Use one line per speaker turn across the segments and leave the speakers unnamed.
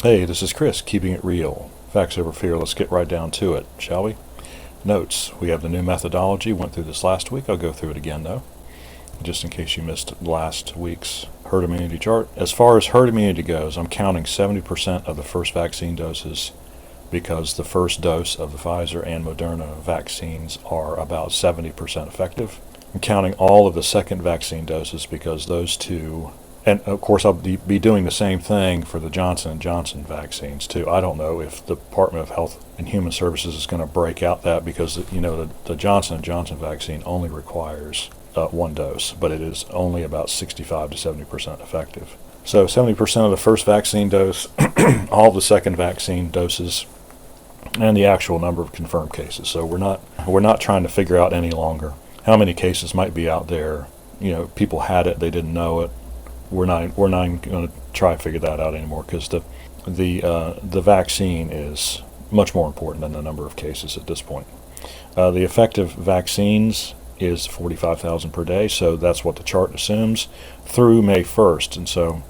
Hey, this is Chris, keeping it real. Facts over fear. Let's get right down to it, shall we? Notes. We have the new methodology. Went through this last week. I'll go through it again, though, just in case you missed last week's herd immunity chart. As far as herd immunity goes, I'm counting 70% of the first vaccine doses because the first dose of the Pfizer and Moderna vaccines are about 70% effective. I'm counting all of the second vaccine doses because those two, and of course I'll be doing the same thing for the Johnson & Johnson vaccines too. I don't know if the Department of Health and Human Services is going to break out that because the Johnson & Johnson vaccine only requires one dose, but it is only about 65 to 70% effective. So 70% of the first vaccine dose, all the second vaccine doses, and the actual number of confirmed cases. So we're not trying to figure out any longer how many cases might be out there. People had it, they didn't know it. We're not going to try to figure that out anymore because the vaccine is much more important than the number of cases at this point. The effective vaccines is 45,000 per day, so that's what the chart assumes through May 1st. And so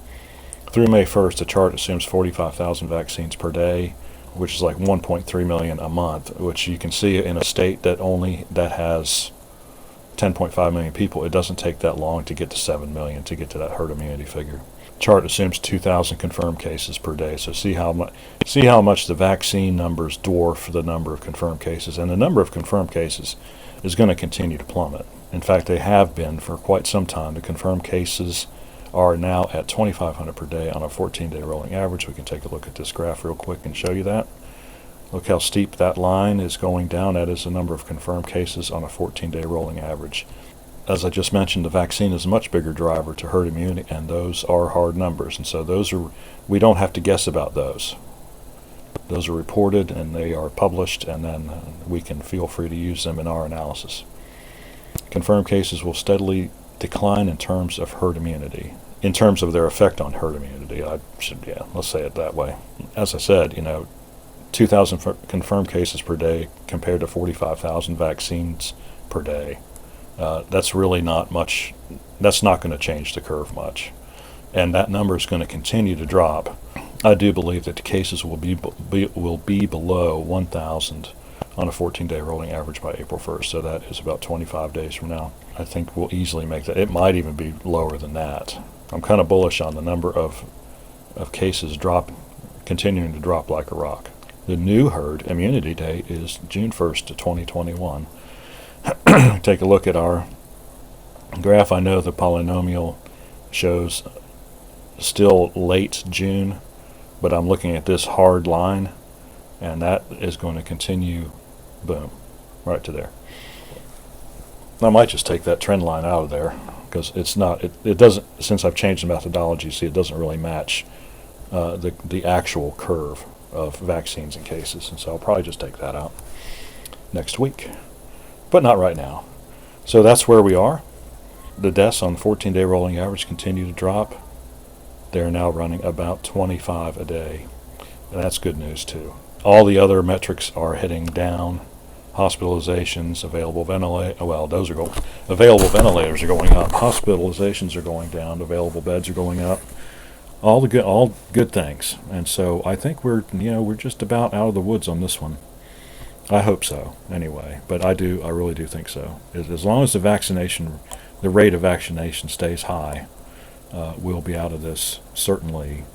through May 1st, the chart assumes 45,000 vaccines per day, which is like 1.3 million a month, which you can see in a state that has 10.5 million people. It doesn't take that long to get to 7 million to get to that herd immunity figure. Chart assumes 2,000 confirmed cases per day. So see how much the vaccine numbers dwarf the number of confirmed cases, and the number of confirmed cases is going to continue to plummet. In fact, they have been for quite some time. The confirmed cases are now at 2,500 per day on a 14-day rolling average. We can take a look at this graph real quick and show you that. Look how steep that line is going down. That is the number of confirmed cases on a 14-day rolling average. As I just mentioned, the vaccine is a much bigger driver to herd immunity, and those are hard numbers. And so we don't have to guess about those. Those are reported and they are published, and then we can feel free to use them in our analysis. Confirmed cases will steadily decline in terms of herd immunity, in terms of their effect on herd immunity. Let's say it that way. As I said, 2,000 confirmed cases per day compared to 45,000 vaccines per day. That's really not much. That's not going to change the curve much, and that number is going to continue to drop. I do believe that the cases will be below 1,000 on a 14-day rolling average by April 1st. So that is about 25 days from now. I think we'll easily make that. It might even be lower than that. I'm kind of bullish on the number of cases continuing to drop like a rock. The new herd immunity date is June 1st to 2021. Take a look at our graph. I know the polynomial shows still late June, but I'm looking at this hard line, and that is going to continue, boom, right to there. I might just take that trend line out of there because it doesn't, since I've changed the methodology, see, it doesn't really match the actual curve of vaccines and cases, and so I'll probably just take that out next week, but not right now. So that's where we are. The deaths on the 14-day rolling average continue to drop. They're now running about 25 a day, and that's good news too. All the other metrics are heading down. Hospitalizations, available ventilators are going up. Hospitalizations are going down. Available beds are going up. All good things. And so I think we're just about out of the woods on this one. I hope so, anyway. But I really do think so. As long as the rate of vaccination stays high, we'll be out of this certainly,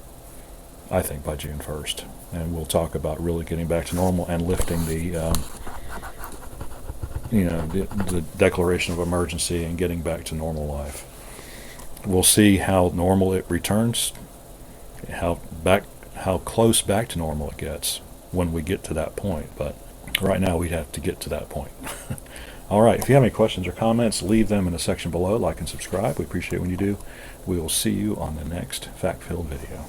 I think, by June 1st. And we'll talk about really getting back to normal and lifting the declaration of emergency and getting back to normal life. We'll see how normal it returns, how close back to normal it gets when we get to that point. But right now we'd have to get to that point. All right, if you have any questions or comments, leave them in the section below. Like and subscribe. We appreciate when you do. We will see you on the next fact-filled video.